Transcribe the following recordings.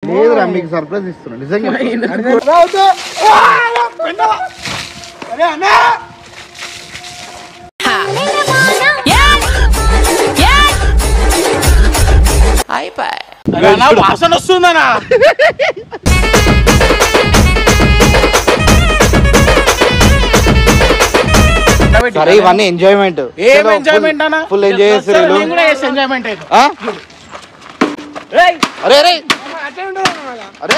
లేదురా మీకు సర్ప్రైజ్ ఇస్తున్నా నిజంగా. వాసన వస్తుందనా? సరే ఇవన్నీ ఎంజాయ్మెంట్. ఏం ఎంజాయ్మెంట్ అన్న? ఫుల్ ఎంజాయ్ చేస్తారు. అరే అరే అరే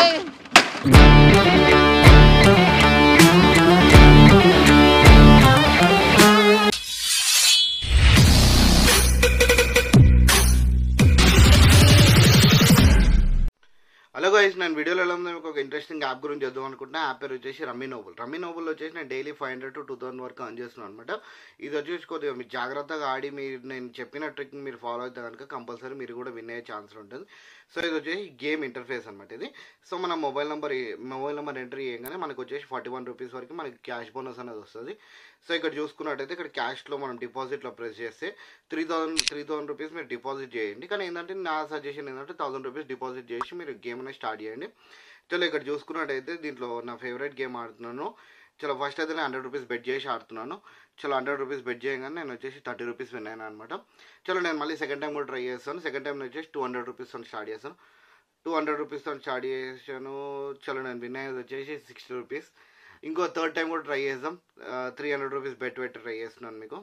హలో గైస్, నేను వీడియోలో ఎలా ఉందో మీకు ఒక ఇంట్రెస్టింగ్ యాప్ గురించి చేద్దాం అనుకుంటున్నా. యాప్ పేరు వచ్చేసి రమ్మీ నోబుల్. రమ్మీ నోబుల్ వచ్చేసి నేను డైలీ 500 to 2000 వరకు అర్న్ చేస్తున్నాను అనమాట. ఇది వచ్చేసి కొద్దిగా మీరు జాగ్రత్తగా ఆడి మీరు నేను చెప్పిన ట్రిక్ మీరు ఫాలో అయితే కనుక కంపల్సరీ మీరు కూడా విన్ అయ్యే ఛాన్స్ ఉంటుంది. సో ఇది వచ్చేసి గేమ్ ఇంటర్ఫేస్ అనమాట ఇది. సో మన మొబైల్ నెంబర్ ఎంట్రీ చేయగానే మనకు వచ్చేసి 41 రూపీస్ వరకు మనకి క్యాష్ బోనస్ అనేది వస్తుంది. సో ఇక్కడ చూసుకున్నట్టయితే ఇక్కడ క్యాష్లో మనం డిపాజిట్లో ప్రెస్ చేస్తే 3000 రూపీస్ మీరు డిపాజిట్ చేయండి. కానీ ఏంటంటే నా సజెషన్ ఏంటంటే 1000 రూపీస్ డిపాజిట్ చేసి మీరు గేమ్ అనేది స్టార్ట్ చేయండి. చలో ఇక్కడ చూసుకున్నట్టయితే దీంట్లో నా ఫేవరెట్ గేమ్ ఆడుతున్నాను. చలో ఫస్ట్ అయితే నేను 100 రూపీస్ బెట్ చేసి ఆడుతున్నాను. చలో 100 రూపీస్ బెట్ చేయగానే నేను వచ్చేసి 30 రూపీస్ విన్ అయినా అనమాట. చలో నేను మళ్ళీ సెకండ్ టైం కూడా ట్రై చేస్తాను. సెకండ్ టైం వచ్చేసి 200 రూపీస్తో స్టార్ట్ చేస్తాను. 200 రూపీస్తో స్టార్ట్ చేసాను. చలో నేను విన్ అయ్యేది వచ్చేసి 60 రూపీస్. ఇంకో థర్డ్ టైం కూడా ట్రై చేద్దాం. 300 రూపీస్ బెట్ పెట్టి ట్రై చేస్తున్నాను మీకు.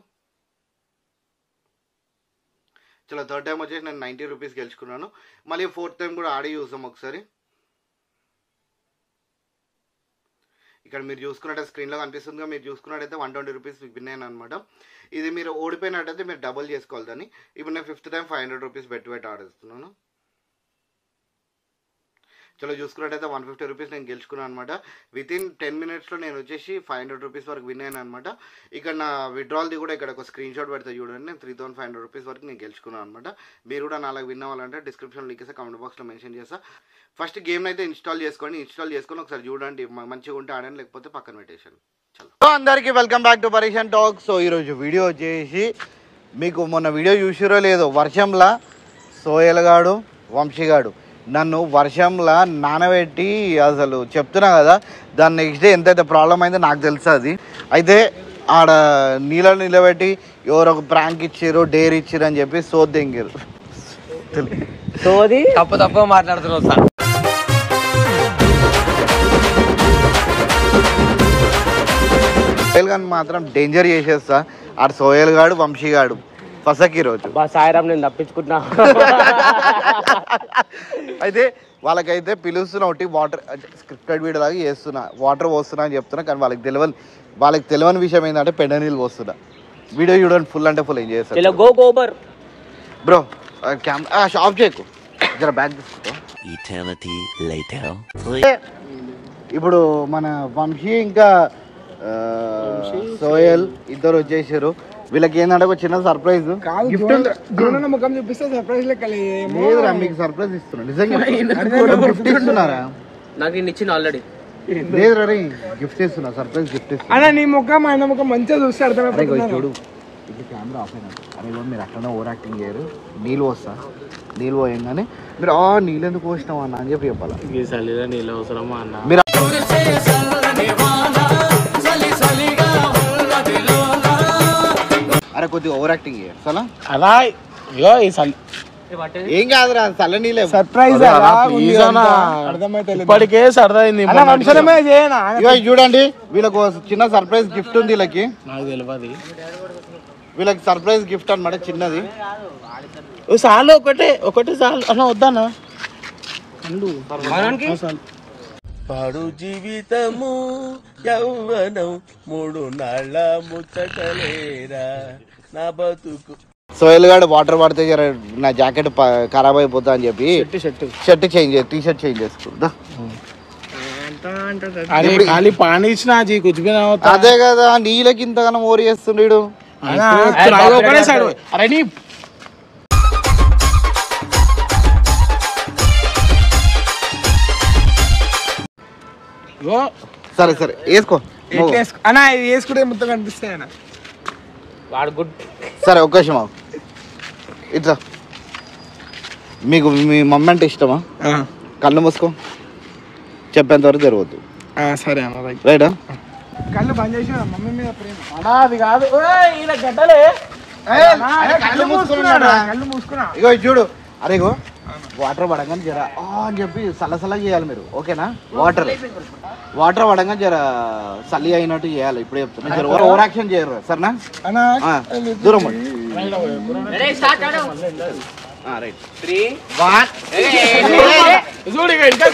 చలో థర్డ్ టైం వచ్చేసి నేను 90 రూపీస్ గెలుచుకున్నాను. మళ్ళీ ఫోర్త్ టైం కూడా ఆడి చూసాం ఒకసారి. ఇక్కడ మీరు చూసుకున్నట్టు స్క్రీన్లో కనిపిస్తుందిగా, మీరు చూసుకున్నట్టయితే 120 రూపీస్ విన్ అయ్యాను అనమాట. ఇది మీరు ఓడిపోయినట్టయితే మీరు డబుల్ చేసుకోవాలి దాన్ని. ఇప్పుడు నేను ఫిఫ్త్ టైం 500 రూపీస్ పెట్టి ఆడిస్తున్నాను. చలో చూసుకున్నట్టయితే 150 రూపీస్ నేను గెలుచుకున్నాను అనమాట. వితిన్ 10 మినిట్స్లో నేను వచ్చేసి 500 రూపీస్ వరకు విన్ అయ్యాను అనమాట. ఇక్కడ నా విత్డ్రాల్ది కూడా ఇక్కడ ఒక స్క్రీన్ షాట్ పెడితే చూడండి. నేను 3500 రూపీస్ వరకు నేను గెలుచుకున్నాను అనమాట. మీరు కూడా నాలుగు విన్ అవ్వాలంటే డిస్క్రిప్షన్ లింక్ ఇస్తే కామెంట్ బాక్స్లో మెన్షన్ చేస్తా. ఫస్ట్ గేమ్ అయితే ఇన్స్టాల్ చేసుకొని ఒకసారి చూడండి. మంచిగా ఉంటే ఆడండి, లేకపోతే పక్కన పెట్టేసాను. చలో అందరికీ welcome back to Pareshan talk. So ఈరోజు వీడియో వచ్చేసి మీకు మొన్న వీడియో చూసిరో లేదో, వర్షంలా సోయల్ గాడు వంశీ గాడు నన్ను వర్షంలో నానబెట్టి అసలు చెప్తున్నా కదా, దాని నెక్స్ట్ డే ఎంతైతే ప్రాబ్లం అయిందో నాకు తెలుసు. అది అయితే ఆడ నీళ్ళని నిలబెట్టి ఎవరో ఒక ప్రాంక్ ఇచ్చారు, డేర్ ఇచ్చారు అని చెప్పి సోది దెంగారు. సోది తప్ప మాట్లాడుతున్నావు సార్. సోయల్ గాని మాత్రం డేంజర్ చేసేస్తా. ఆడ సోయల్ గాడు వంశీ గాడు ఫసకి రోజు సాయిరామ్ నేను తప్పించుకుంటున్నా. అయితే వాళ్ళకైతే పిలుస్తున్నా ఒకటి వాటర్ స్క్రిప్టెడ్ వీడియో లాగా చేస్తున్నా, వాటర్ పోస్తున్నా అని చెప్తున్నా. కానీ వాళ్ళకి తెలియని విషయం ఏంటంటే పెద్ద నీళ్ళు పోస్తున్నా. వీడియో చూడండి, ఫుల్ అంటే ఫుల్ ఎంజాయ్ చేస్తారు. బ్రో ఆఫ్ చేయకు, జర బ్యాగ్ తీసుకో. ఇప్పుడు మన వంశీ ఇంకా సోయల్ ఇద్దరు వచ్చేసారు. వీళ్ళకి ఏంటంటే ఒక చిన్న సర్ప్రైజ్ ముఖం చూపిస్తే సర్ప్రైజ్ లెక్క లేదురా మీకు సర్ప్రైజ్ ఇస్తున్నా నిజంగా. గిఫ్ట్ ఇస్తున్నారా? నాకు ఇచ్చిన ఆల్రెడీ లేదురా రే, గిఫ్ట్ ఇస్తున్నా, సర్ప్రైజ్ గిఫ్ట్ ఇస్తున్నా. అన్న నీ ముఖం ఆయన ముఖం మంచిగా చూస్తే అర్థమైపోతుంది. చూడు ఇప్పుడు కెమెరా ఆఫ్ అయినా, అరే మీరు అక్కడ ఓవర్ యాక్టింగ్ చేయరు. నీళ్ళు పోస్తా, నీళ్ళు పోయంగానే మీరు నీళ్ళు ఎందుకు పోసినావు అన్న అని చెప్పి చెప్పాలా. నీళ్ళు అవసరమా అన్న? మీరు అరే కొద్దిగా ఓవర్ యాక్టింగ్ చేయరు సలా అలా. ఏం కాదురా, చల్ల నీళ్ళే సర్ప్రైజ్ ఇప్పటికే సరదైంది. చూడండి వీళ్ళకు చిన్న సర్ప్రైజ్ గిఫ్ట్ ఉంది. వీళ్ళకి నాకు తెలియదు. వీళ్ళకి సర్ప్రైజ్ గిఫ్ట్ అనమాట, చిన్నది. చాలు, ఒకటి చాలు అన్న. వద్దానా పాడు జీవితము యౌవనం 3 నాళ్ళ ముచ్చటలేరా నా బతుకు. సోయల్ గాడు వాటర్ పడితే నా జాకెట్ ఖరాబ్ అయిపోతా అని చెప్పి shirt change T shirt change చేసుకుందా. పానీ ఇచ్చిన అదే కదా, నీళ్ళకి ఇంతగానో ఓరి చేస్తుండీడు. సరే సరే వేసుకో అన్న, ఇది వేసుకుంటే మొత్తం కనిపిస్తాయి అన్న. వాడు గుడ్. సరే ఒక్క నిమిషం ఇట్లా. మీకు మీ మమ్మీ అంటే ఇష్టమా? కళ్ళు మూసుకో, చెప్పేంత వరకు జరగద్దు. సరే అన్న రైట్. రైటా? కళ్ళు బంద్ చేసి మమ్మీ మీద ప్రేమ. అన్నా అది కాదు, ఇలా గడ్డలే. కళ్ళు మూసుకున్నా. ఇగో ఇది చూడు. అరే ఇగో వాటర్ పడంగానే జర అని చెప్పి సల్లసల్లగా చేయాలి మీరు, ఓకేనా? వాటర్ పడంగానే జర సల్లి అయినట్టు చేయాలి. ఇప్పుడు చెప్తున్నా, జర ఓవర్ యాక్షన్ చేయరు సరేనా? దూరం రైట్. 3 1 చూడు ఇక ఇంకా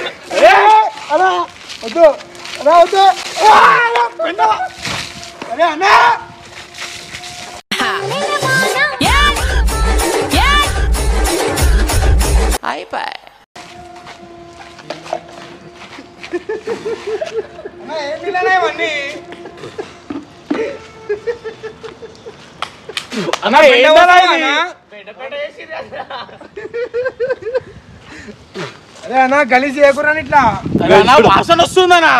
వద్దు వద్దు. అరే అన్నా అరే అన్నా గలీజ్ చేయకురా ఇట్లా. వాసన వస్తుందనా?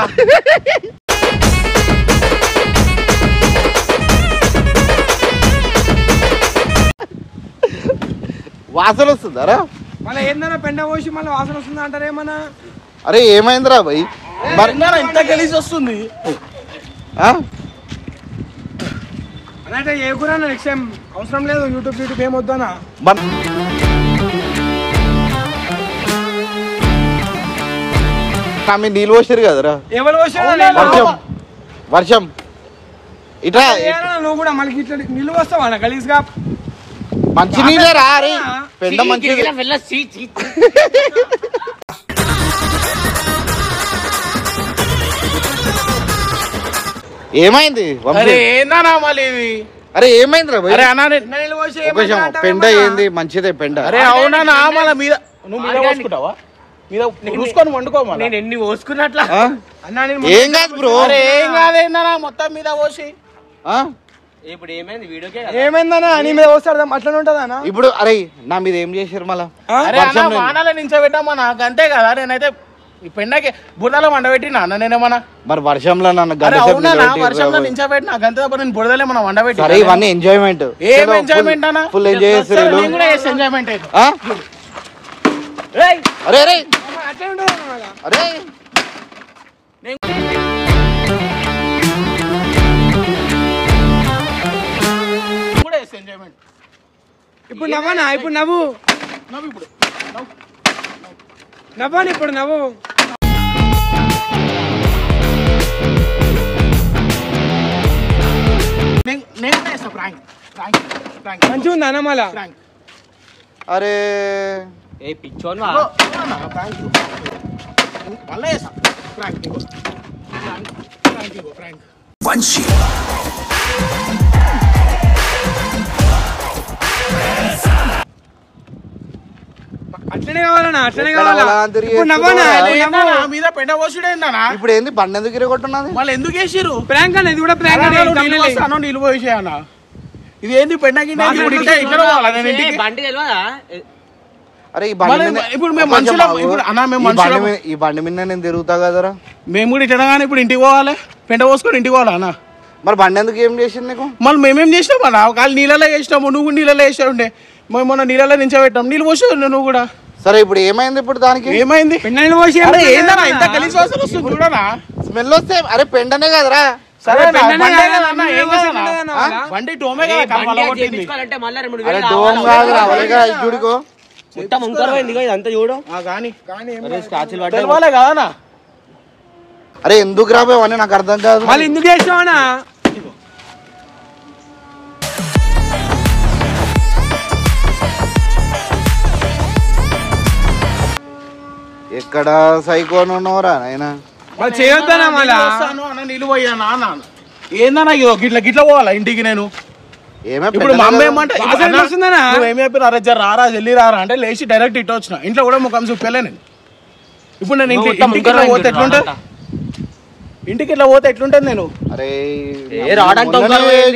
వాసన వస్తుందారా? మళ్ళీ ఏందన్నా పెండ పోసి మళ్ళీ వాసన వస్తుంది అంటారేమన్నా? అరే ఏమైందిరా భయ్? మరి ఇంత గలీజ్ వస్తుంది. అన్నట్టు ఏ కూర నెక్స్ట్ టైం అవసరం లేదు. యూట్యూబ్ ఏమొద్దానా? మీరు నీళ్ళు పోసారు కదరా? ఎవరు వర్షం ఇట్లా నువ్వు కూడా మళ్ళీ ఇట్లా నీళ్ళు వస్తావా గలీజ్ గా? మంచి నీళ్ళే రా. అరే పెండ మంచి ఏమైంది? ఏందన్నా మళ్ళీ ఇది? అరే ఏమైందిరా భయ్? అరే అన్నా పెండ ఏంది? మంచిదే పెండ. అరే అవునా మన మీద నువ్వు మీద పోసుకుంటావా? మీద చూసుకొని వండుకోమా. నేను ఎన్ని పోసుకున్నట్లా ఏం కాదు బ్రో. ఏం కాదేందన్నా మొత్తం మీద పోసి. ఇప్పుడు ఏమైంది? వీడియోకే ఏమైందన్నా? నీ మీద పోస్తాడు అట్లనే ఉంటదన్నా? ఇప్పుడు అరే నా మీద ఏం చేశారు మళ్ళా? వానాల నించోబెట్టామా? నాకు అంతే కదా. నేనైతే ఈ పెండకి బురదలో వండబెట్టినా అన్న నేనేమన్నా? మరి వర్షంలో నన్ను వర్షంలో నించోబెట్టి నాకు అంతే తప్ప నేను బురదలే మనం వండబెట్టి. ఇవన్నీ ఎంజాయ్మెంట్. ఏం ఎంజాయ్మెంట్ అన్న? ఫుల్ ఎంజాయ్ చేస్తారు. ఎంజాయ్మెంట్ అయితే అరే అరే అరే ఇప్పుడు నవ్వనా? ఇప్పుడు నవ్వు నవ్వని ఇప్పుడు నవ్వు. మంచిగా ఉందా అన్న మళ్ళా? అరే పిచ్చోన్ అట్లనే కావాలన్నా? అట్లనే కావాలా? మీద పెండ పోసుడేందనా? ఇప్పుడు ఏంది బండి ఎందుకు ఇరగొట్టున్నది? మళ్ళీ ఎందుకు వేసిర్రు? ప్రాంక్ అన్న, ఇది కూడా ప్రాంక్. నీళ్ళు పోసేయన్నా? ఇది ఏంది పెండకి? అరే ఈ బండి ఇప్పుడు మేము మనుషులం. ఇప్పుడు అన్నా మేము మనుషులం. ఈ బండి మీద నేను తిరుగుతా కదరా. మేము కూడా ఇట్లా ఇప్పుడు ఇంటికి పోవాలి, పెండ పోసుకొని ఇంటికి పోవాలా అన్న? మరి బండి ఎందుకు ఏం చేసింది నీకు? మళ్ళీ మేమేం చేసినాం అన్న? ఒకవేళ నీళ్ళలో వేసినాము, నువ్వు నీళ్ళలో వేసా ఉండే. మేము మొన్న నీళ్ళలో నించోబెట్టాం, నీళ్ళు పోసి నువ్వు కూడా. సరే ఇప్పుడు ఏమైంది? ఇప్పుడు దానికి ఏమైంది? పెండని పోసి ఏందన్నా ఇంత గలీజ్ వాసన వస్తుంది చూడనా? స్మెల్ వస్తే అరే పెండనే కదరా. సరే బండి టోమే కదా. చూడుకో ఇదంతా చూడు తెలవాలే కదా. అరే ఎందుకు రాబోయే నాకు అర్థం కాదు. మళ్ళీ ఎందుకు చేసావనా? ఎక్కడ సైకోనున్నవరా నాయనా? చేయొద్దనా? మళ్ళీ నీళ్ళు పోయానా అన్న? ఏందన్నా గిట్ల గిట్ల పోవాలా ఇంటికి నేను? ఇప్పుడు మా అమ్మ ఏమంటే ఏమి చెప్పారు? అరే జర రారా జల్లి రారా అంటే లేచి డైరెక్ట్ ఇట్లా వచ్చిన. ఇంట్లో కూడా ముఖం చూపేలే నేను. ఇప్పుడు నేను ఇంటికి పోతే ఎట్లుంటది? ఇంటికి ఇట్లా పోతే ఎట్లుంటది నేను? అరే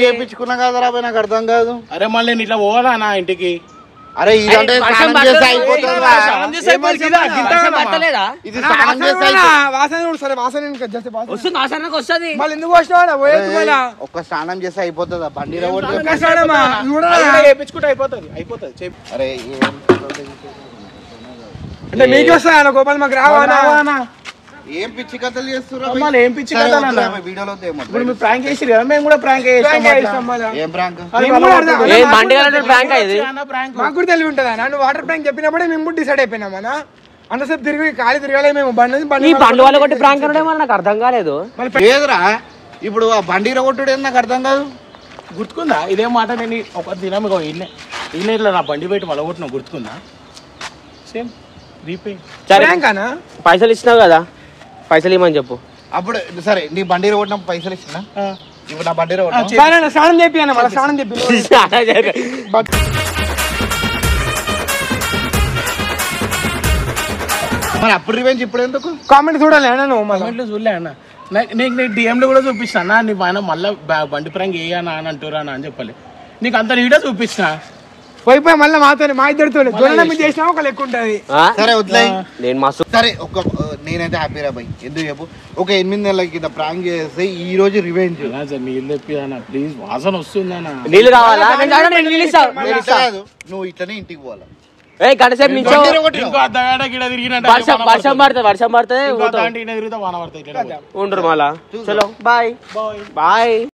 చేయించుకున్నా కదరా నాకు అర్థం కాదు. అరే మళ్ళీ నేను ఇట్లా పోవాలా నా ఇంటికి? అరే ఇదంటే స్నానం చేసి అయిపోతుంది. ఒక్క స్నానం చేసి అయిపోతుందా? బండిలో అయిపోతుంది. అరే అంటే మీకు వస్తాయా గోపాల్ మాకు రావానా ఏం పిచ్చి కథలు చేస్తున్నారు మళ్ళీ ఏం పిచ్చి కథలు అన్న వీడియోలో ఇప్పుడు మీరు ప్రాంక్ చేసిరు కదా మేము కూడా ప్రాంక్ చేస్తాం ఏం ప్రాంక్ మాకు కూడా తెలివి ఉంటుందా నువ్వు వాటర్ ప్రాంక్ చెప్పినప్పుడే మేము కూడా డిసైడ్ అయిపోయినామన్నా అంతసేపు తిరిగి ఖాళీ తిరగాలి మేము బండి వాళ్ళ కొట్టి ప్రాంక్ అనడం నాకు అర్థం కాలేదు లేదురా ఇప్పుడు ఆ బండి కొట్టుడు నాకు అర్థం కాదు గుర్తుకుందా ఇదే మాట నేను ఒక దినం ఇన్న ఇట్లా నా బండి బయట మళ్ళీ కొట్టిన గుర్తుకుందా సేమ్ రీపే ప్రాంకానా పైసలు ఇచ్చినావు కదా పైసలు ఇవ్వమని చెప్పు అప్పుడు సరే నీ బండి కొట్టినప్పుడు పైసలు ఇచ్చినా ఇప్పుడు నా బండి కొట్టినా స్నానం చెప్పి అన్న మళ్ళీ స్నానం చెప్పి మరి అప్పుడు రివెంజ్ ఇప్పుడు ఎందుకు కామెంట్ చూడాలి అన్న నువ్వు కామెంట్లు చూడలే అన్న నీకు డిఎంలో కూడా చూపిస్తా అన్న నీ పైన మళ్ళీ బండి ప్రాంక్ వేయనా అని అంటురా అని చెప్పాలి నీకు అంత వీడియో చూపించిన పోయిపోయి మళ్ళీ మాతో మా ఇద్దరితో దూరం చేసినా ఒక లెక్క ఉంటుంది సరే వదిలేయ్ నేను మస్తు సరే నేనైతే హ్యాపీ రా భయ్ ఎందుకు చెప్పు ఒక 8 నెలల కింద ప్రాంక్ చేస్తే ఈ రోజు రివెంజ్ నీళ్ళు తెప్పి అన్న ప్లీజ్ వాసన వస్తుందన్న నీళ్ళు కావాలా నువ్వు ఇట్లనే ఇంటికి పోవాలా గంటసేపు నుంచి ఇంకో అర్ధగంట గిడ తిరిగినట్టు వర్షం పడుతుంది తిరిగితే వాన పడుతుంది ఉండరు మళ్ళా చలో బాయ్ బాయ్